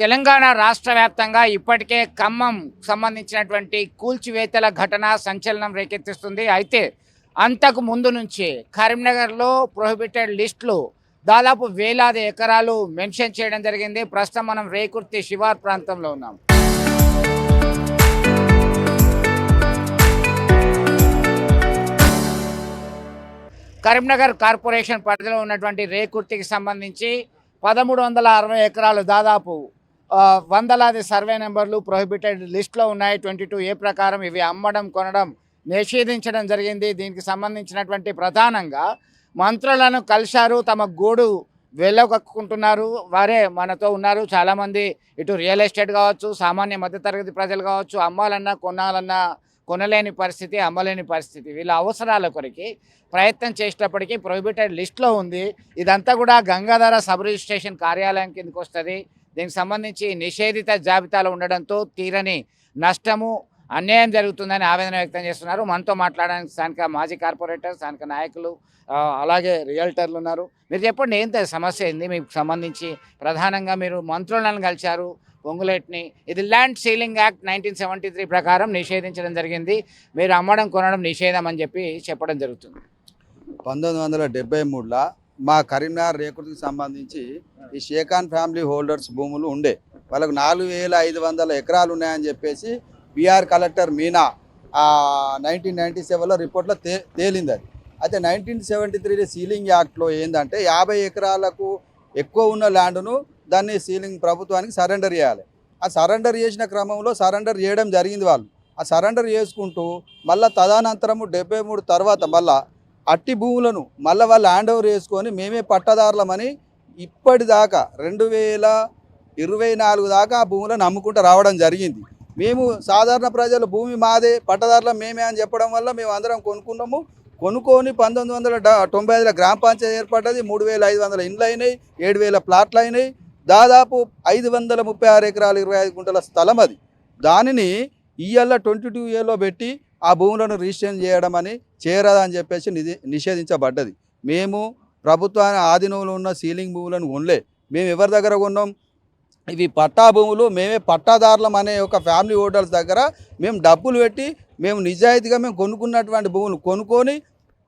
తెలంగాణ రాష్ట్ర వ్యాప్తంగా ఇప్పటికే ఖమ్మం సంబంధించినటువంటి కూల్చివేతల ఘటన సంచలనం రేకెత్తిస్తుంది. అయితే అంతకు ముందు నుంచి కరీంనగర్లో ప్రొహిబిటెడ్ లిస్టులు దాదాపు వేలాది ఎకరాలు మెన్షన్ చేయడం జరిగింది. ప్రస్తుతం మనం రేకుర్తి శివార్ ప్రాంతంలో ఉన్నాం. కరీంనగర్ కార్పొరేషన్ పరిధిలో ఉన్నటువంటి రేకుర్తికి సంబంధించి 1360 ఎకరాలు దాదాపు వందలాది సర్వే నెంబర్లు ప్రొహిబిటెడ్ లిస్ట్లో ఉన్నాయి. 22A ప్రకారం ఇవి అమ్మడం కొనడం నిషేధించడం జరిగింది. దీనికి సంబంధించినటువంటి ప్రధానంగా మంత్రులను కలిశారు, తమ గోడు వెళ్ళగక్కుంటున్నారు. వారే మనతో ఉన్నారు. చాలామంది ఇటు రియల్ ఎస్టేట్ కావచ్చు, సామాన్య మధ్యతరగతి ప్రజలు కావచ్చు, అమ్మాలన్నా కొనాలన్నా కొనలేని పరిస్థితి, అమ్మలేని పరిస్థితి. వీళ్ళ అవసరాల కొరికి ప్రయత్నం చేసేటప్పటికీ ప్రొహిబిటెడ్ లిస్ట్లో ఉంది. ఇదంతా కూడా గంగాధర సబ్ రిజిస్ట్రేషన్ కార్యాలయం కిందకు వస్తుంది. దీనికి సంబంధించి నిషేధిత జాబితాలో ఉండడంతో తీరని నష్టము, అన్యాయం జరుగుతుందని ఆవేదన వ్యక్తం చేస్తున్నారు. మనతో మాట్లాడడానికి స్థానిక మాజీ కార్పొరేటర్, స్థానిక నాయకులు, అలాగే రియల్టర్లు ఉన్నారు. మీరు చెప్పండి, ఏంటి సమస్య ఏంది మీకు సంబంధించి? ప్రధానంగా మీరు మంత్రులను కలిశారు, పొంగులేటిని. ఇది ల్యాండ్ సీలింగ్ యాక్ట్ 1973 ప్రకారం నిషేధించడం జరిగింది. మీరు అమ్మడం కొనడం నిషేధం అని చెప్పడం జరుగుతుంది. 1973లో మా కరీంనగర్ రేకుర్తికి సంబంధించి ఈ షేఖాన్ ఫ్యామిలీ హోల్డర్స్ భూములు ఉండే వాళ్ళకు 4500 ఎకరాలు ఉన్నాయని చెప్పేసి బీఆర్ కలెక్టర్ మీనా 1997లో రిపోర్ట్లో తేలింది. అది అయితే 1973 సీలింగ్ యాక్ట్లో ఏంటంటే 50 ఎకరాలకు ఎక్కువ ఉన్న ల్యాండ్ను దాన్ని సీలింగ్ ప్రభుత్వానికి సరెండర్ చేయాలి. ఆ సరెండర్ చేసిన క్రమంలో సరెండర్ చేయడం జరిగింది. వాళ్ళు ఆ సరెండర్ చేసుకుంటూ మళ్ళీ తదనంతరము 73 తర్వాత మళ్ళీ అట్టి భూములను మళ్ళీ వాళ్ళు హ్యాండ్ ఓవర్ చేసుకొని మేమే పట్టదారులమని ఇప్పటిదాకా 2024 దాకా ఆ భూములను అమ్ముకుంటూ రావడం జరిగింది. మేము సాధారణ ప్రజలు భూమి మాదే, పట్టదారులం మేమే అని చెప్పడం వల్ల మేము అందరం కొనుక్కున్నాము. కొనుక్కొని 1995లో గ్రామ పంచాయతీ ఏర్పడ్డది. 3500 ఇండ్లు అయినాయి, 7000 ప్లాట్లు అయినాయి. దాదాపు 536 ఎకరాలు 25 గుంటల స్థలం. అది దానిని ఇయ్యాల 22Aలో పెట్టి ఆ భూములను రిజిస్ట్రేషన్ చేయడం అని చేయరాదని చెప్పేసి నిషేధించబడ్డది. మేము ప్రభుత్వాన్ని ఆధీనంలో ఉన్న సీలింగ్ భూములను కొనలే. మేము ఎవరి దగ్గర కొన్నాం? ఇవి పట్టా భూములు. మేమే పట్టాదారులం అనే ఒక ఫ్యామిలీ హోటల్స్ దగ్గర మేము డబ్బులు పెట్టి మేము నిజాయితీగా మేము కొనుక్కున్నటువంటి భూములు కొనుక్కొని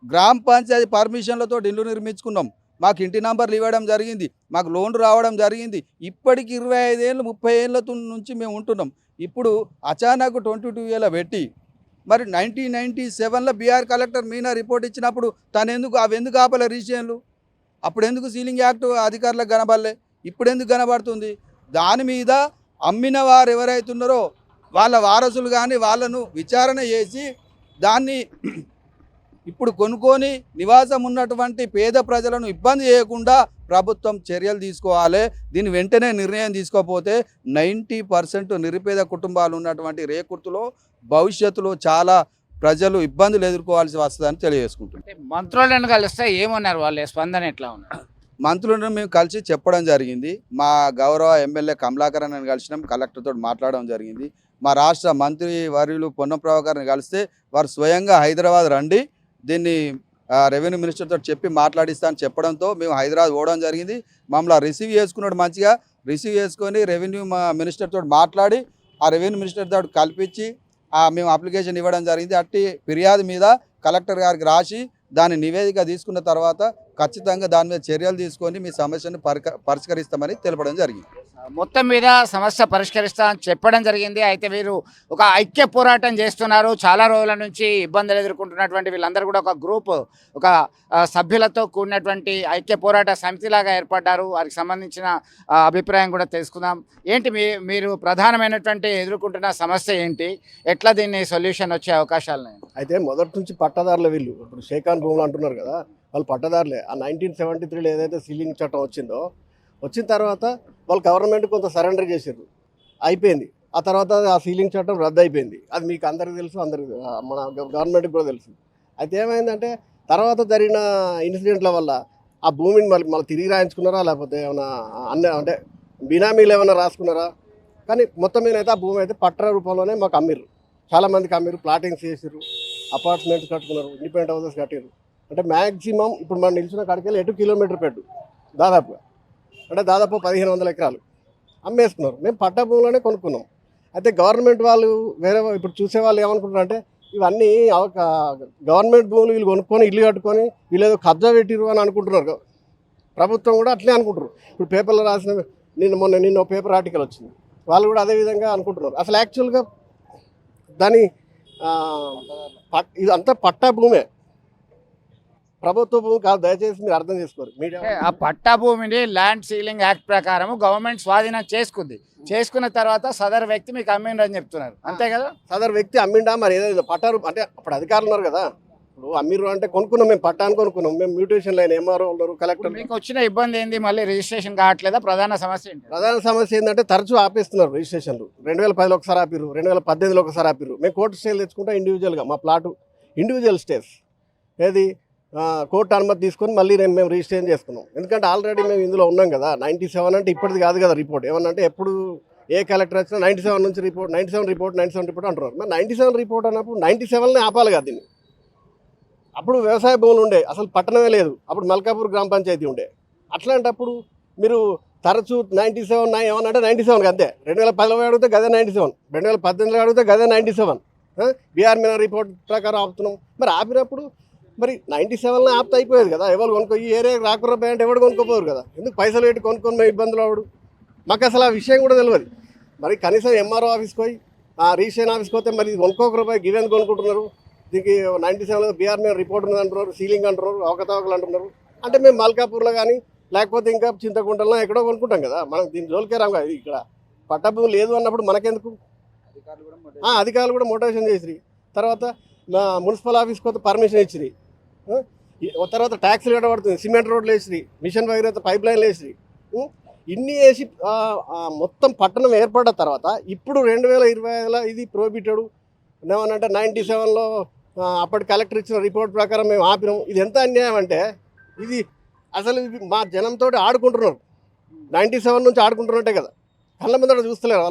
గ్రామ పంచాయతీ పర్మిషన్లతో ఇల్లు నిర్మించుకున్నాం. మాకు ఇంటి నంబర్లు ఇవ్వడం జరిగింది, మాకు లోన్లు రావడం జరిగింది. ఇప్పటికి 25 ఏళ్ళు 30 ఏళ్ళ నుంచి మేము ఉంటున్నాం. ఇప్పుడు అచానక్ 22Aలో పెట్టి మరి 1997లో బీఆర్ కలెక్టర్ మీనా రిపోర్ట్ ఇచ్చినప్పుడు అవెందుకు ఆపలే రిజిస్ట్రేషన్లు? అప్పుడు ఎందుకు సీలింగ్ యాక్ట్ అధికారులకు కనబడలే? ఇప్పుడు ఎందుకు కనబడుతుంది? దాని మీద అమ్మిన వారు ఎవరైతున్నారో వాళ్ళ వారసులు కానీ వాళ్ళను విచారణ చేసి దాన్ని ఇప్పుడు కొనుక్కొని నివాసం ఉన్నటువంటి పేద ప్రజలను ఇబ్బంది చేయకుండా ప్రభుత్వం చర్యలు తీసుకోవాలి. దీని వెంటనే నిర్ణయం తీసుకోకపోతే 90% నిరుపేద కుటుంబాలు ఉన్నటువంటి రేకుర్తిలో భవిష్యత్తులో చాలా ప్రజలు ఇబ్బందులు ఎదుర్కోవాల్సి వస్తుందని తెలియజేసుకుంటున్నాం. మంత్రులను కలిస్తే ఏమన్నారు? వాళ్ళ స్పందన ఎట్లా ఉన్నారు? మంత్రులను మేము కలిసి చెప్పడం జరిగింది. మా గౌరవ ఎమ్మెల్యే కమలాకరన్ అని కలిసినాం, కలెక్టర్తో మాట్లాడడం జరిగింది. మా రాష్ట్ర మంత్రి వర్యులు పొన్నం ప్రభాకర్ని కలిస్తే వారు స్వయంగా హైదరాబాద్ రండి, దీన్ని రెవెన్యూ మినిస్టర్తో చెప్పి మాట్లాడిస్తా అని చెప్పడంతో మేము హైదరాబాద్ పోవడం జరిగింది. మమ్మల్ని రిసీవ్ చేసుకున్నాడు. మంచిగా రిసీవ్ చేసుకొని రెవెన్యూ మినిస్టర్తో మాట్లాడి ఆ రెవెన్యూ మినిస్టర్తో కల్పించి మేము అప్లికేషన్ ఇవ్వడం జరిగింది. అట్టి ఫిర్యాదు మీద కలెక్టర్ గారికి రాసి దాని నివేదిక తీసుకున్న తర్వాత ఖచ్చితంగా దాని మీద చర్యలు తీసుకొని మీ సమస్యను పరిష్కరిస్తామని తెలపడం జరిగింది. మొత్తం మీద సమస్య పరిష్కరిస్తామని చెప్పడం జరిగింది. అయితే వీరు ఒక ఐక్య పోరాటం చేస్తున్నారు. చాలా రోజుల నుంచి ఇబ్బందులు ఎదుర్కొంటున్నటువంటి వీళ్ళందరూ కూడా ఒక గ్రూప్, ఒక సభ్యులతో కూడినటువంటి ఐక్య పోరాట సమితిలాగా ఏర్పడ్డారు. వారికి సంబంధించిన అభిప్రాయం కూడా తెలుసుకుందాం. ఏంటి మీరు ప్రధానమైనటువంటి ఎదుర్కొంటున్న సమస్య ఏంటి? ఎట్లా దీన్ని సొల్యూషన్ వచ్చే అవకాశాలు? అయితే మొదటి నుంచి పట్టదారులు వీళ్ళు ఇప్పుడు షేఖాన్ భూములు అంటున్నారు కదా, వాళ్ళు పట్టదారులే. ఆ 1973లో ఏదైతే సీలింగ్ చట్టం వచ్చిన తర్వాత వాళ్ళు గవర్నమెంట్ కొంత సరెండర్ చేశారు, అయిపోయింది. ఆ తర్వాత ఆ సీలింగ్ చట్టం రద్దు అయిపోయింది. అది మీకు అందరికీ తెలుసు, మన గవర్నమెంట్కి కూడా తెలుసు. అయితే ఏమైందంటే తర్వాత జరిగిన ఇన్సిడెంట్ల వల్ల ఆ భూమిని మళ్ళీ తిరిగి రాయించుకున్నారా, లేకపోతే ఏమైనా అంటే బినామీలు ఏమైనా రాసుకున్నారా? కానీ మొత్తం మీద అయితే ఆ భూమి అయితే పట్ట రూపంలోనే మాకు అమ్మిర్రు. చాలామందికి అమ్మిర్రు, ప్లాటింగ్స్ చేసారు, అపార్ట్మెంట్స్ కట్టుకున్నారు, ఇండిపెండెంట్ హౌసెస్ కట్టారు. అంటే మ్యాక్సిమం ఇప్పుడు మనం నిలిచిన కాడికి వెళ్ళి 8 కిలోమీటర్ పెట్టు దాదాపుగా, అంటే దాదాపు 1500 ఎకరాలు. అమ్మేసుకున్నారు. మేము పట్టా భూములనే కొనుక్కున్నాం. అయితే గవర్నమెంట్ వాళ్ళు వేరే ఇప్పుడు చూసే వాళ్ళు ఏమనుకుంటారు అంటే ఇవన్నీ గవర్నమెంట్ భూములు వీళ్ళు కొనుక్కొని ఇల్లు కట్టుకొని వీళ్ళు ఏదో కబ్జా పెట్టిరు అని అనుకుంటున్నారు. ప్రభుత్వం కూడా అట్లే అనుకుంటారు. ఇప్పుడు పేపర్లో రాసిన నిన్న పేపర్ ఆర్టికల్ వచ్చింది, వాళ్ళు కూడా అదే విధంగా అనుకుంటున్నారు. అసలు యాక్చువల్గా దాని ఇదంతా పట్టా భూమే, ప్రభుత్వ భూమి కాదు. దయచేసి మీరు అర్థం చేసుకోరు మీడియా. ఆ పట్టా భూమిని ల్యాండ్ సీలింగ్ యాక్ట్ ప్రకారం గవర్నమెంట్ స్వాధీనం చేసుకున్న తర్వాత సదరు వ్యక్తి మీకు అమ్మిండని చెప్తున్నారు, అంతే కదా? సదరు వ్యక్తి అమ్మిండా మరి ఏదో పట్టారు అంటే అప్పుడు అధికారులు ఉన్నారు కదా, ఇప్పుడు అమ్మిరు అంటే కొనుక్కున్నాం, మేము పట్టాన్ని కొనుక్కున్నాం, మేము మ్యూటేషన్ లైన్ ఎంఆర్ఓ ఉన్నారు, కలెక్టర్. మీకు వచ్చిన ఇబ్బంది ఏంది? మళ్ళీ రిజిస్ట్రేషన్ కావట్లేదా? ప్రధాన సమస్య ఏంటి? ప్రధాన సమస్య ఏంటంటే తరచూ ఆపేస్తున్నారు రిజిస్ట్రేషన్లు. 2010లో ఒకసారి ఆపిరు, 2018లో ఒకసారి ఆపిరు. మేము కోర్టు స్టేలు తెచ్చుకుంటాం ఇండివిజువల్గా, మా ప్లాటు ఇండివిజువల్ స్టేస్ ఏది కోర్టు అనుమతి తీసుకొని మళ్ళీ మేము రిజిస్ట్రేషన్ చేసుకున్నాం. ఎందుకంటే ఆల్రెడీ మేము ఇందులో ఉన్నాం కదా. 97 అంటే ఇప్పటిది కాదు కదా రిపోర్ట్. ఏమన్నంటే ఎప్పుడు ఏ కలెక్టర్ వచ్చినా 97 నుంచి రిపోర్ట్, 97 రిపోర్ట్ అంటున్నారు. మరి 97 రిపోర్ట్ అన్నప్పుడు 97నే ఆపాలి కదా దీన్ని. అప్పుడు వ్యవసాయ భూములు ఉండే, అసలు పట్టణమే లేదు. అప్పుడు మల్కాపూర్ గ్రామ పంచాయతీ ఉండే. అట్లాంటప్పుడు మీరు తరచూ 97 ఏమన్నంటే 97 అంతే. 2010లో అడిగితే గదే 97, 2018లో అడిగితే గదే 97. బీఆర్ మీనా రిపోర్ట్ ప్రకారం ఆపుతున్నాం. మరి ఆపినప్పుడు మరి 97లో ఆప్త అయిపోయేది కదా. ఎవరు కొనుక్కో ఈ ఏరియా రాకుర్ర అంటే ఎవరు కొనుక్కోపోరు కదా. ఎందుకు పైసలు పెట్టి కొనుక్కొని మేము ఇబ్బందులు అవడు? మాకు అసలు ఆ విషయం కూడా తెలియదు. మరి కనీసం ఎంఆర్ఓ ఆఫీస్కి పోయి రిజిస్ట్రేషన్ ఆఫీస్కి పోతే మరి కొనుక్కోకరు పోయి గివెందుకు కొనుక్కుంటున్నారు? దీనికి 97లో బీఆర్ మీద రిపోర్ట్ ఉంది అంటున్నారు, సీలింగ్ అంటున్నారు, అవకతవకలు అంటున్నారు. అంటే మేము మల్కాపూర్లో కానీ లేకపోతే ఇంకా చింతకుంటలో ఎక్కడో కొనుక్కుంటాం కదా. మనం దీని జోలికే రాము కదా. ఇక్కడ పట్టభూమి లేదు అన్నప్పుడు మనకెందుకు? అధికారులు కూడా మోటివేషన్ చేసిరి. తర్వాత మున్సిపల్ ఆఫీస్కి పోతే పర్మిషన్ ఇచ్చిరి. తర్వాత ట్యాక్స్లు కట్టబడుతుంది, సిమెంట్ రోడ్లు వేసిరి, మిషన్ భగీరథ పైప్ లైన్లు వేసిరి. ఇన్ని వేసి మొత్తం పట్టణం ఏర్పడ్డ తర్వాత ఇప్పుడు 2025లో ఇది ప్రోహిబిటెడ్ ఏమనంటే 97లో అప్పటి కలెక్టర్ ఇచ్చిన రిపోర్ట్ ప్రకారం మేము ఆపినాం. ఇది ఎంత అన్యాయం అంటే ఇది అసలు ఇది మా జనంతో ఆడుకుంటున్నారు. 97 నుంచి ఆడుకుంటున్నట్టే కదా. కళ్ళ ముందర చూస్తలేరా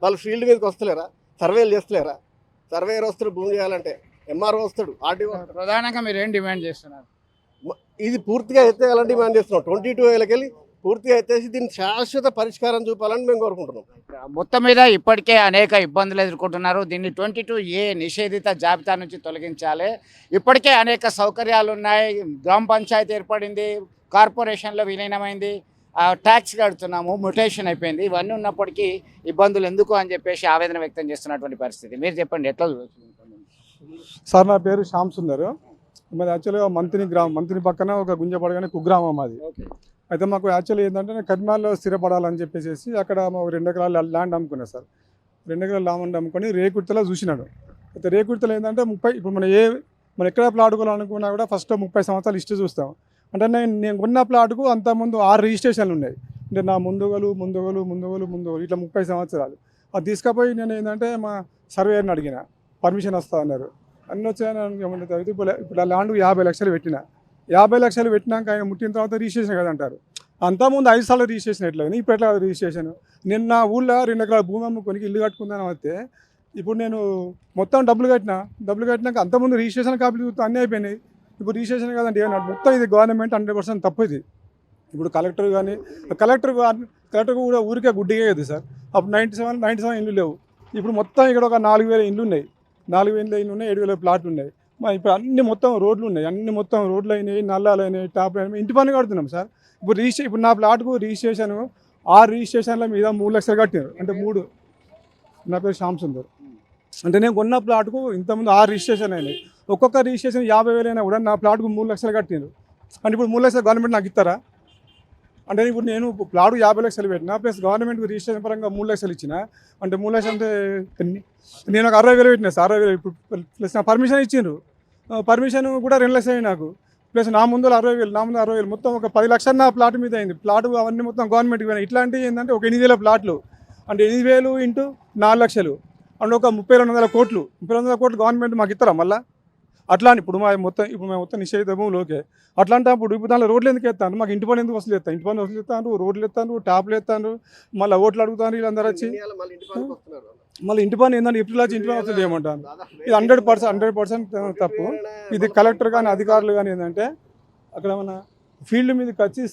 వాళ్ళు ఫీల్డ్ మీదకి వస్తలేరా? సర్వేలు చేస్తలేరా? సర్వేయర్ వస్తాడు భూమి చేయాలంటే, ఎంఆర్ఓ వస్తాడు, ఆర్టీఓ. ప్రధానంగా మీరు ఏం డిమాండ్ చేస్తున్నారు? ఇది పూర్తిగా ఎత్తేయాలని డిమాండ్ చేస్తున్నాం. 22 ఏళ్ళకి వెళ్ళి పూర్తిగా ఎత్తేసి దీన్ని శాశ్వత పరిష్కారం చూపాలని మేము కోరుకుంటున్నాం. మొత్తం మీద ఇప్పటికే అనేక ఇబ్బందులు ఎదుర్కొంటున్నారు. దీన్ని 22A నిషేధిత జాబితా నుంచి తొలగించాలి. ఇప్పటికే అనేక సౌకర్యాలు ఉన్నాయి. గ్రామ పంచాయతీ ఏర్పడింది, కార్పొరేషన్లో విలీనమైంది, ట్యాక్స్ కడుతున్నాము, మ్యూటేషన్ అయిపోయింది. ఇవన్నీ ఉన్నప్పటికీ ఇబ్బందులు ఎందుకు అని చెప్పేసి ఆవేదన వ్యక్తం చేస్తున్నటువంటి పరిస్థితి. మీరు చెప్పండి ఎట్లా? సార్ నా పేరు శ్యామ్ సుందర్. మాది యాక్చువల్గా మంత్రి పక్కన ఒక గుంజపడగానే కుగ్రామం అది. అయితే మాకు యాక్చువల్లీ ఏంటంటే నేను కర్మాల్లో స్థిరపడాలని చెప్పేసి అక్కడ 2 ఎకరాల ల్యాండ్ అమ్ముకున్నాను సార్. 2 ఎకరాల ల్యాండ్ అమ్ముకొని రేకుర్తిలో చూసినాడు. అయితే రేకుర్తిలో ఏంటంటే ఇప్పుడు మనం ఎక్కడ ప్లాట్ కొనాలనుకున్నా కూడా ఫస్ట్ 30 సంవత్సరాలు హిస్టరీ చూస్తాం. అంటే నేను కొన్న ప్లాట్కు అంతకుముందు 6 రిజిస్ట్రేషన్లు ఉన్నాయి. అంటే నా ముందుగలు ఇట్లా 30 సంవత్సరాలు. అది తీసుకుపోయి నేను ఏంటంటే మా సర్వేయర్ని అడిగిన, పర్మిషన్ వస్తా అన్నారు. అన్నీ వచ్చాయని ఇప్పుడు ఆ ల్యాండ్ 50 లక్షలు పెట్టిన. 50 లక్షలు పెట్టినాక ఆయన ముట్టిన తర్వాత రిజిస్ట్రేషన్ కదా అంటారు. అంతకుముందు 5 సార్లు రిజిస్ట్రేషన్ ఎట్లా, ఇప్పుడు ఎట్లా రిజిస్ట్రేషన్? నేను నా ఊళ్ళో 2 ఎకరాల భూమి అమ్ముకొని ఇల్లు కట్టుకుందాను. అయితే ఇప్పుడు నేను మొత్తం డబ్బులు కట్టినాక అంతకుముందు రిజిస్ట్రేషన్ కాపీలు అన్నీ అయిపోయినాయి. ఇప్పుడు రిజిస్ట్రేషన్ కదండి ఏమన్నా మొత్తం ఇది గవర్నమెంట్ 100% తప్పు ఇది. ఇప్పుడు కలెక్టర్ కూడా ఊరికే గుడ్డిగా కదా సార్. అప్పుడు 97 ఇల్లు లేవు. ఇప్పుడు మొత్తం ఇక్కడ ఒక 4000 ఇల్లు ఉన్నాయి, 4000 ఇల్లు ఉన్నాయి, 7000 ప్లాట్లు ఉన్నాయి. ఇప్పుడు అన్ని మొత్తం రోడ్లు ఉన్నాయి, మొత్తం రోడ్లు అయినాయి, నల్లాలు అయినాయి, టాప్లు అయినాయి, ఇంటి పని కడుతున్నాం సార్. ఇప్పుడు నా ప్లాట్కు రిజిస్ట్రేషన్ 6 రిజిస్ట్రేషన్ల మీద 3 లక్షలు కట్టారు. అంటే 3. నా పేరు శ్యామ్ సుందర్. అంటే నేను కొన్న ప్లాట్కు ఇంతకుముందు 6 రిజిస్ట్రేషన్ అయినాయి. ఒక్కొక్క రిజిస్ట్రేషన్ 50,000 అయినా కూడా నా ప్లాట్కు 3 లక్షలు కట్టారు. అంటే ఇప్పుడు 3 లక్షలు గవర్నమెంట్ నాకు ఇస్తారా? అంటే ఇప్పుడు నేను ప్లాట్కు 50 లక్షలు పెట్టినా ప్లస్ గవర్నమెంట్కి రిజిస్ట్రేషన్ పరంగా 3 లక్షలు ఇచ్చిన. అంటే 3 లక్షలు అంటే నేను ఒక 60,000 పెట్టినా సార్. 60,000 ఇప్పుడు ప్లస్ నా పర్మిషన్ ఇచ్చిండ్రు. పర్మిషన్ కూడా 2 లక్షలు అయింది నాకు. ప్లస్ నా ముందు 60,000 మొత్తం ఒక 10 లక్షలు నా ప్లాట్ మీద అయింది. ప్లాట్ అవన్నీ మొత్తం గవర్నమెంట్కి పోయినాయి. ఇట్లాంటివి ఏంటంటే ఒక 8,000 ప్లాట్లు అంటే 8,000 ఇంటూ 4 లక్షలు అంటే ఒక 32,000 కోట్లు. 32,000 కోట్లు గవర్నమెంట్ మాకు ఇస్తారా మళ్ళీ? అట్లా అని ఇప్పుడు మేము మొత్తం నిషేధిత భూములు ఓకే. అట్లాంటప్పుడు ఇప్పుడు దాంట్లో రోడ్లు ఎందుకు ఎత్తాను? మాకు ఇంటి పని ఎందుకు వసూలు ఎత్తాను? ఇంటి పని వసూలు ఎత్తాను, రోడ్లు ఎత్తాను, ట్యాప్లు ఎత్తాను, మళ్ళీ ఓట్లు అడుగుతాను. వీళ్ళందరూ వచ్చి మళ్ళీ ఇంటి పని ఏంటంటే ఏప్రిల్ వచ్చి ఇంటి పని వసూలు చేయమంటాను. ఇది 100% తప్పు. ఇది కలెక్టర్ కానీ అధికారులు కానీ ఏంటంటే అక్కడ మన ఫీల్డ్ మీదకి వచ్చి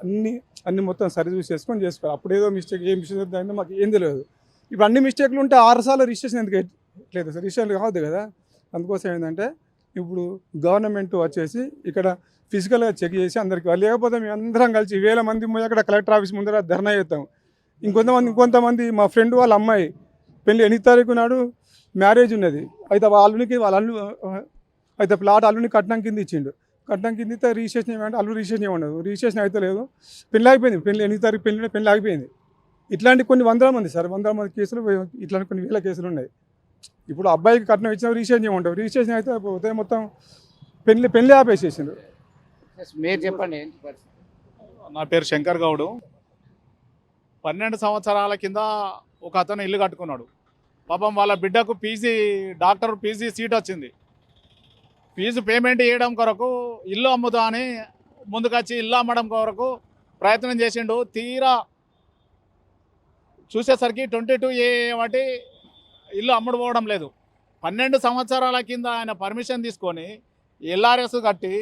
అన్ని అన్ని మొత్తం సరి చూసి చేసుకొని చేసుకోవాలి. అప్పుడు ఏదో మిస్టేక్ ఏ మిస్టేక్ అయిందో మాకు ఏం తెలియదు. ఇప్పుడు అన్ని మిస్టేక్లు ఉంటే 6 సార్లు రిజిస్ట్రేషన్ ఎందుకు ఎట్లేదు సార్? రిజిస్ట్రేషన్ కావద్దు కదా. అందుకోసం ఏంటంటే ఇప్పుడు గవర్నమెంట్ వచ్చేసి ఇక్కడ ఫిజికల్గా చెక్ చేసి అందరికీ, లేకపోతే మేము అందరం కలిసి 1000 మంది అక్కడ కలెక్టర్ ఆఫీస్ ముందర ధర్నా చేస్తాం. ఇంకొంతమంది మా ఫ్రెండ్ వాళ్ళ అమ్మాయి పెళ్ళి 8వ తారీఖు నాడు మ్యారేజ్ ఉన్నది. అయితే అయితే ప్లాట్ అల్లుని కట్నం కింద ఇచ్చిండు. కట్నం కింద ఇస్తే రిజిస్ట్రేషన్ ఏమంటే అల్లు రిజిస్ట్రేషన్ ఏమన్నది, రిజిస్ట్రేషన్ అయితే లేదు. పెళ్ళి ఆగిపోయింది. 8వ తారీఖు పెళ్ళి ఆగిపోయింది. ఇట్లాంటి కొన్ని 100 మంది సార్, 100 మంది కేసులు, ఇట్లాంటి కొన్ని 1000 కేసులు ఉన్నాయి. ఇప్పుడు అబ్బాయికి కట్నం ఇచ్చిన రిజిస్ట్రేషన్ ఏమంటారు, రిజిస్ట్రేషన్ అయితే పోతే మొత్తం పెళ్ళి ఆపేసేసిండు. మీరు చెప్పండి ఏంటి పరిస్థితి? నా పేరు శంకర్ గౌడు. 12 సంవత్సరాల కింద ఒక అతను ఇల్లు కట్టుకున్నాడు. పాపం వాళ్ళ బిడ్డకు డాక్టర్ పీజీ సీట్ వచ్చింది. ఫీజు పేమెంట్ చేయడం కొరకు ఇల్లు అమ్ముతా అని ముందుకొచ్చి ఇల్లు అమ్మడం కొరకు ప్రయత్నం చేసిండు. తీరా చూసేసరికి 22A బట్టి ఇల్లు అమ్ముడుపోవడం లేదు. 12 సంవత్సరాల కింద ఆయన పర్మిషన్ తీసుకొని ఎల్ఆర్ఎస్ కట్టి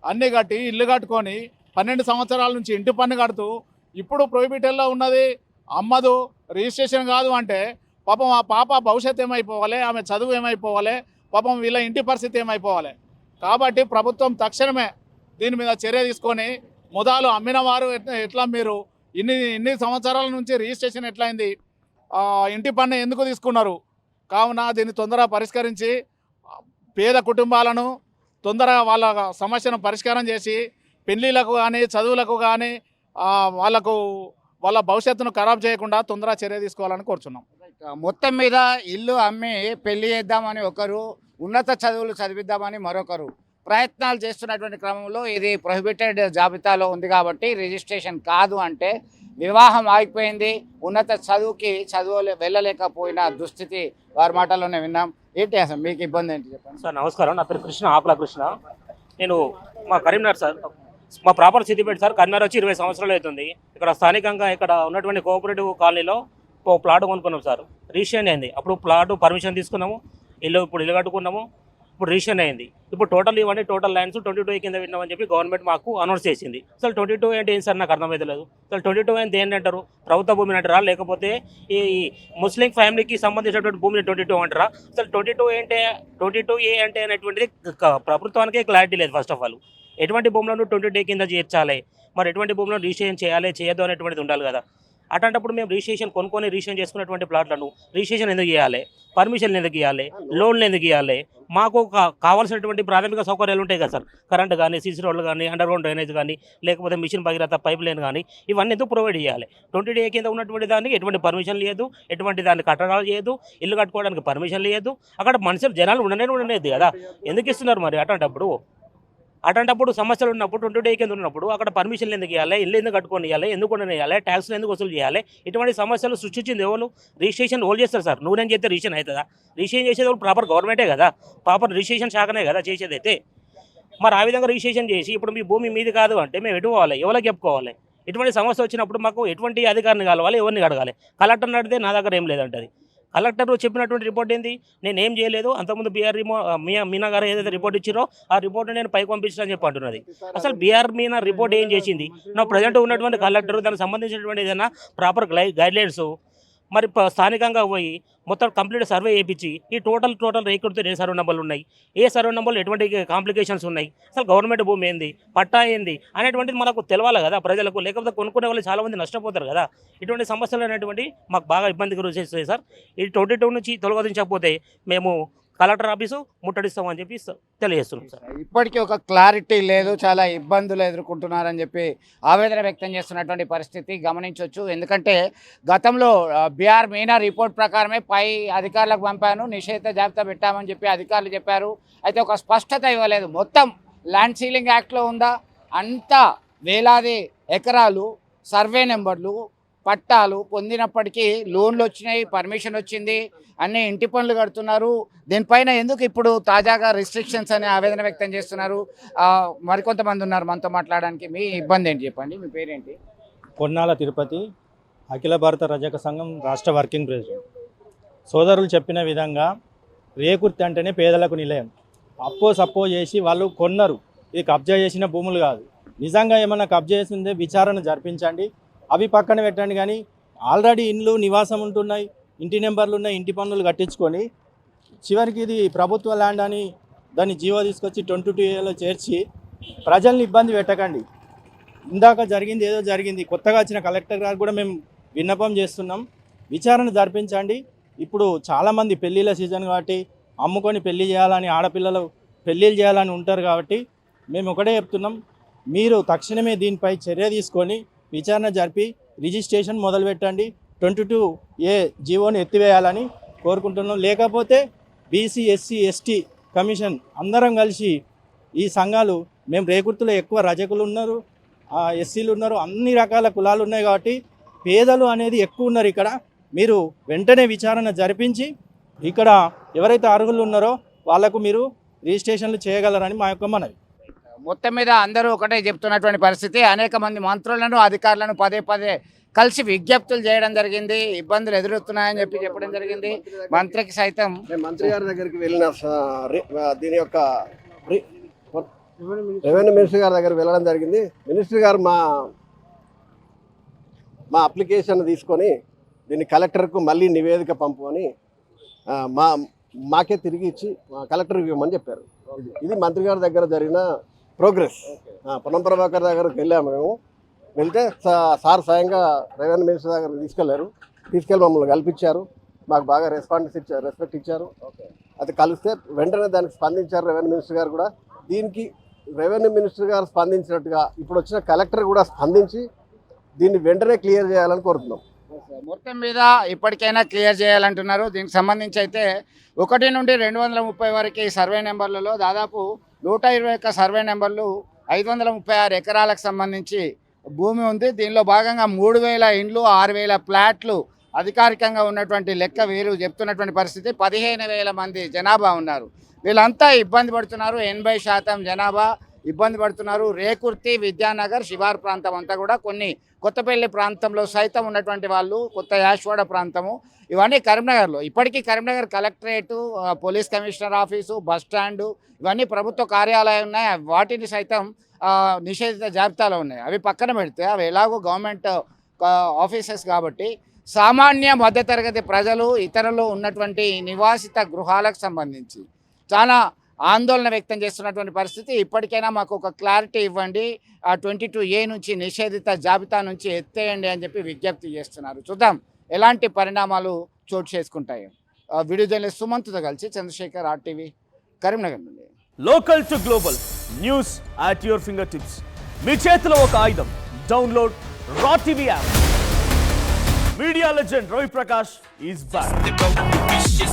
అన్నీ కట్టి ఇల్లు కట్టుకొని 12 సంవత్సరాల నుంచి ఇంటి పన్ను కడుతూ ఇప్పుడు ప్రొహిబిటెడ్లో ఉన్నది అమ్మదు, రిజిస్ట్రేషన్ కాదు అంటే పాపం ఆ పాప భవిష్యత్తు ఏమైపోవాలి, ఆమె చదువు ఏమైపోవాలి, పాపం వీళ్ళ ఇంటి పరిస్థితి ఏమైపోవాలి. కాబట్టి ప్రభుత్వం తక్షణమే దీని మీద చర్య తీసుకొని ముదాలు అమ్మిన వారు ఎట్లా మీరు ఇన్ని సంవత్సరాల నుంచి రిజిస్ట్రేషన్ ఎట్లయింది, ఇంటి పన్ను ఎందుకు తీసుకున్నారు, కావున దీన్ని తొందరగా పరిష్కరించి పేద కుటుంబాలను తొందరగా వాళ్ళ సమస్యను పరిష్కారం చేసి పెళ్ళిళ్ళకు కానీ చదువులకు కానీ వాళ్ళ భవిష్యత్తును ఖరాబ్ చేయకుండా తొందరగా చర్య తీసుకోవాలని కోరుచున్నాం. మొత్తం మీద ఇల్లు అమ్మి పెళ్లి చేద్దామని ఒకరు, ఉన్నత చదువులు చదివిద్దామని మరొకరు ప్రయత్నాలు చేస్తున్నటువంటి క్రమంలో ఇది ప్రొహిబిటెడ్ జాబితాలో ఉంది కాబట్టి రిజిస్ట్రేషన్ కాదు అంటే వివాహం ఆగిపోయింది. ఉన్నత చదువుకి వెళ్ళలేకపోయిన దుస్థితి వారి మాటల్లోనే విన్నాం. ఏంటి అసలు మీకు ఇబ్బంది ఏంటి చెప్పండి సార్? నమస్కారం, నా పేరు కృష్ణ, ఆకుల కృష్ణ. నేను మా కరీంనగర్ సార్, మా ప్రాపర్ సిద్దిపేట సార్. కరీంనగర్ వచ్చి 20 సంవత్సరాలు అవుతుంది. ఇక్కడ స్థానికంగా ఇక్కడ ఉన్నటువంటి కోఆపరేటివ్ కాలనీలో ప్లాట్ కొనుక్కున్నాం సార్. రిజిస్ట్రేషన్ అయింది. అప్పుడు ప్లాట్ పర్మిషన్ తీసుకున్నాము, ఇప్పుడు ఇల్లు కట్టుకున్నాము. ఇప్పుడు రిజిస్ట్రేషన్ అయింది. ఇప్పుడు టోటల్ ఇవన్నీ టోటల్ ల్యాండ్స్ 22 కింద విన్నామని చెప్పి గవర్నమెంట్ మాకు అనౌన్స్ చేసింది. అసలు 22 అంటే ఏం సార్ నాకు అర్థమైతే లేదు. అసలు 22 అంటే ఏంటంటారు? ప్రభుత్వ భూమిని అంటారా, లేకపోతే ఈ ముస్లిం ఫ్యామిలీకి సంబంధించినటువంటి భూమిని 22 అంటారా? అసలు 22A అంటే అనేటువంటిది ప్రభుత్వానికే క్లారిటీ లేదు. ఫస్ట్ ఆఫ్ ఆల్ ఎటువంటి భూములను 22A కింద చేర్చాలి, మరి ఎటువంటి భూములను రిజిస్ట్రేషన్ చేయాలి చేయొద్దు అనేటువంటిది ఉండాలి కదా. అట్లాంటప్పుడు మేము రిజిస్ట్రేషన్ రిజిస్ట్రేషన్ చేసుకున్నటువంటి ప్లాట్లను రిజిస్ట్రేషన్ ఎందుకు ఇవ్వాలి, పర్మిషన్లు ఎందుకు ఇవ్వాలి, లోన్లు ఎందుకు ఇవ్వాలి? మాకు కావాల్సినటువంటి ప్రాథమిక సౌకర్యాలు ఉంటాయి కదా సార్. కరెంట్ కానీ, సీసీ రోడ్లు కానీ, అండర్ గ్రౌండ్ డ్రైనేజ్ కానీ, లేకపోతే మిషన్ భగీరథ పైప్ లైన్ కానీ, ఇవన్నీ ఎందుకు ప్రొవైడ్ చేయాలి? 22A కింద ఉన్నటువంటి దానికి ఎటువంటి పర్మిషన్ లేదు, ఎటువంటి దాన్ని కట్టడాలు చేయదు, ఇల్లు కట్టుకోవడానికి పర్మిషన్ లేదు. అక్కడ మనుషులు జనాలు ఉండలేదు కదా, ఎందుకు ఇస్తున్నారు మరి? అట్లాంటప్పుడు సమస్యలు ఉన్నప్పుడు 22A కింద ఉన్నప్పుడు అక్కడ పర్మిషన్లు ఎందుకు ఇవ్వాలి, ఇల్లు ఎందుకు కట్టుకొని ఇవ్వాలి, ఎందుకు ఉండనివ్వాలి, ట్యాక్స్లు ఎందుకు వసూలు చేయాలి? ఇటువంటి సమస్యలు సృష్టించింది ఎవరు? రిజిస్ట్రేషన్ ఓల్ చేస్తారు సార్. నువ్వు నేను చేస్తే రిజిస్ట్రేషన్ అవుతుందా? రిజిస్ట్రేషన్ చేసేది ప్రాపర్ గవర్నమెంటే కదా, ప్రాపర్ రిజిస్ట్రేషన్ శాఖనే కదా చేసేదైతే. మరి ఆ విధంగా రిజిస్ట్రేషన్ చేసి ఇప్పుడు మీ భూమి మీది కాదు అంటే మేము ఎటు పోవాలి, ఎవరికి చెప్పుకోవాలి? ఇటువంటి సమస్య వచ్చినప్పుడు మాకు ఎటువంటి అధికారిని కలవాలి, ఎవరిని అడగాలి? కలెక్టర్ అడిగితే నా దగ్గర ఏం లేదంటది. కలెక్టర్ చెప్పినటువంటి రిపోర్ట్ ఏంది? నేను ఏం చేయలేదు, అంతకుముందు మీనా గారు ఏదైతే రిపోర్ట్ ఇచ్చారో ఆ రిపోర్ట్ నేను పైకి పంపించాలని చెప్పి అంటున్నది. అసలు మీనా రిపోర్ట్ ఏం చేసింది? నా ప్రజెంట్ ఉన్నటువంటి కలెక్టర్ దానికి సంబంధించినటువంటి ఏదైనా ప్రాపర్ గైడ్లైన్స్ మరి స్థానికంగా పోయి మొత్తం కంప్లీట్ సర్వే చేయించి ఈ టోటల్ రేకుడితో ఏ సర్వే నెంబర్లు ఉన్నాయి, ఏ సర్వే నెంబర్లు ఎటువంటి కాంప్లికేషన్స్ ఉన్నాయి, అసలు గవర్నమెంట్ భూమి ఏంది, పట్టా ఏంది అనేటువంటిది మనకు తెలవాలి కదా ప్రజలకు. లేకపోతే కొనుక్కునే వాళ్ళు చాలామంది నష్టపోతారు కదా. ఇటువంటి సమస్యలు అనేటువంటి మాకు బాగా ఇబ్బంది గురి చేస్తాయి సార్. ఈ 22 నుంచి తొలగించకపోతే మేము కలెక్టర్ ఆఫీసు ముట్టడిస్తామని చెప్పి తెలియజేస్తున్నాం సార్. ఇప్పటికీ ఒక క్లారిటీ లేదు, చాలా ఇబ్బందులు ఎదుర్కొంటున్నారని చెప్పి ఆవేదన వ్యక్తం చేస్తున్నటువంటి పరిస్థితి గమనించవచ్చు. ఎందుకంటే గతంలో మీనా రిపోర్ట్ ప్రకారమే పై అధికారులకు పంపాను, నిషేధ జాబితా పెట్టామని చెప్పి అధికారులు చెప్పారు. అయితే ఒక స్పష్టత ఇవ్వలేదు. మొత్తం ల్యాండ్ సీలింగ్ యాక్ట్లో ఉందా, అంతా వేలాది ఎకరాలు, సర్వే నెంబర్లు, పట్టాలు పొందినప్పటికీ లోన్లు వచ్చినాయి, పర్మిషన్ వచ్చింది, అన్ని ఇంటి పనులు కడుతున్నారు. దీనిపైన ఎందుకు ఇప్పుడు తాజాగా రిస్ట్రిక్షన్స్ అని ఆవేదన వ్యక్తం చేస్తున్నారు? మరికొంతమంది ఉన్నారు మనతో మాట్లాడడానికి. మీ ఇబ్బంది ఏంటి చెప్పండి, మీ పేరేంటి? పొన్నాల తిరుపతి, అఖిల భారత రజక సంఘం రాష్ట్ర వర్కింగ్ ప్రెసిడెంట్. సోదరులు చెప్పిన విధంగా రేకుర్తి అంటేనే పేదలకు నిలయం. అప్పో సప్పో చేసి వాళ్ళు కొన్నారు. ఇది కబ్జా చేసిన భూములు కాదు. నిజంగా ఏమైనా కబ్జా చేసిందే విచారణ జరిపించండి, అవి పక్కన పెట్టండి. కానీ ఆల్రెడీ ఇండ్లు నివాసం ఉంటున్నాయి, ఇంటి నెంబర్లు ఉన్నాయి, ఇంటి పన్నులు కట్టించుకొని చివరికి ఇది ప్రభుత్వ ల్యాండ్ అని దాన్ని జీవో తీసుకొచ్చి 22A చేర్చి ప్రజల్ని ఇబ్బంది పెట్టకండి. ఇందాక జరిగింది ఏదో జరిగింది, కొత్తగా వచ్చిన కలెక్టర్ గారు కూడా మేము విన్నపం చేస్తున్నాం, విచారణ జరిపించండి. ఇప్పుడు చాలామంది పెళ్ళిళ్ళ సీజన్ కాబట్టి అమ్ముకొని పెళ్లి చేయాలని, ఆడపిల్లలు పెళ్ళిళ్ళు చేయాలని ఉంటారు కాబట్టి మేము ఒకటే చెప్తున్నాం, మీరు తక్షణమే దీనిపై చర్య తీసుకొని విచారణ జరిపి రిజిస్ట్రేషన్ మొదలుపెట్టండి. 22A జీవోని ఎత్తివేయాలని కోరుకుంటున్నాం. లేకపోతే బీసీ, ఎస్సీ, ఎస్టీ కమిషన్ అందరం కలిసి ఈ సంఘాలు, మేము రేకుర్తిలో ఎక్కువ రజకులు ఉన్నారు, ఎస్సీలు ఉన్నారు, అన్ని రకాల కులాలు ఉన్నాయి కాబట్టి పేదలు అనేది ఎక్కువ ఉన్నారు ఇక్కడ. మీరు వెంటనే విచారణ జరిపించి ఇక్కడ ఎవరైతే అర్హులు ఉన్నారో వాళ్లకు మీరు రిజిస్ట్రేషన్లు చేయగలరని మా యొక్క మనవి. మొత్తం మీద అందరూ ఒకటే చెప్తున్నటువంటి పరిస్థితి. అనేక మంది మంత్రులను, అధికారులను పదే పదే కలిసి విజ్ఞప్తులు చేయడం జరిగింది, ఇబ్బందులు ఎదురవుతున్నాయని చెప్పడం జరిగింది. మంత్రికి సైతం మేము మంత్రి గారి దగ్గరికి వెళ్ళిన దీని యొక్క రెవెన్యూ మినిస్టర్ గారి దగ్గర వెళ్ళడం జరిగింది. మినిస్టర్ గారు మా అప్లికేషన్ తీసుకొని దీన్ని కలెక్టర్కు మళ్ళీ నివేదిక పంపమని మాకే తిరిగి ఇచ్చి కలెక్టర్కి ఇవ్వమని చెప్పారు. ఇది మంత్రి గారి దగ్గర జరిగిన ప్రోగ్రెస్. పొన్నం ప్రభాకర్ దగ్గరకు వెళ్ళాము. మేము వెళ్తే సార్ స్వయంగా రెవెన్యూ మినిస్టర్ దగ్గర తీసుకెళ్ళి మమ్మల్ని కల్పించారు, మాకు బాగా రెస్పెక్ట్ ఇచ్చారు. అది కలిస్తే వెంటనే దానికి స్పందించారు రెవెన్యూ మినిస్టర్ గారు కూడా. దీనికి రెవెన్యూ మినిస్టర్ గారు స్పందించినట్టుగా ఇప్పుడు వచ్చిన కలెక్టర్ కూడా స్పందించి దీన్ని వెంటనే క్లియర్ చేయాలని కోరుతున్నాం. మొత్తం మీద ఇప్పటికైనా క్లియర్ చేయాలంటున్నారు. దీనికి సంబంధించి అయితే 1 నుండి 230 వరకు సర్వే నెంబర్లలో దాదాపు 121 సర్వే నెంబర్లు 536 ఎకరాలకు సంబంధించి భూమి ఉంది. దీనిలో భాగంగా 3000 ఇండ్లు, 6000 ఫ్లాట్లు అధికారికంగా ఉన్నటువంటి లెక్క వీరు చెప్తున్నటువంటి పరిస్థితి. 15,000 మంది జనాభా ఉన్నారు. వీళ్ళంతా ఇబ్బంది పడుతున్నారు. 80% జనాభా ఇబ్బంది పడుతున్నారు. రేకుర్తి, విద్యానగర్, శివార్ ప్రాంతం అంతా కూడా, కొన్ని కొత్తపల్లి ప్రాంతంలో సైతం ఉన్నటువంటి వాళ్ళు, కొత్త యాశ్వాడ ప్రాంతము, ఇవన్నీ కరీంనగర్లో. ఇప్పటికీ Karimnagar collectorate, police commissioner office, bus stand ఇవన్నీ ప్రభుత్వ కార్యాలయాలు ఉన్నాయి. వాటిని సైతం నిషేధిత జాబితాలో ఉన్నాయి. అవి పక్కన పెడితే అవి ఎలాగో గవర్నమెంట్ ఆఫీసెస్ కాబట్టి సామాన్య మధ్యతరగతి ప్రజలు, ఇతరులు ఉన్నటువంటి నివాసిత గృహాలకు సంబంధించి చాలా ఆందోళన వ్యక్తం చేస్తున్నటువంటి పరిస్థితి. ఇప్పటికైనా మాకు ఒక క్లారిటీ ఇవ్వండి, 22A నుంచి నిషేధిత జాబితా నుంచి ఎత్తేయండి అని చెప్పి విజ్ఞప్తి చేస్తున్నారు. చూద్దాం ఎలాంటి పరిణామాలు చోటు చేసుకుంటాయి. వీడియో జర్నలిస్ట్ సుమంత్తో కలిసి చంద్రశేఖర్, RTV, కరీంనగర్ నుండి. Local to global news at your finger tips. మీ చేతిలో ఒక ఆయుధం. డౌన్లోడ్ రా TV app. Media legend Ravi Prakash is back.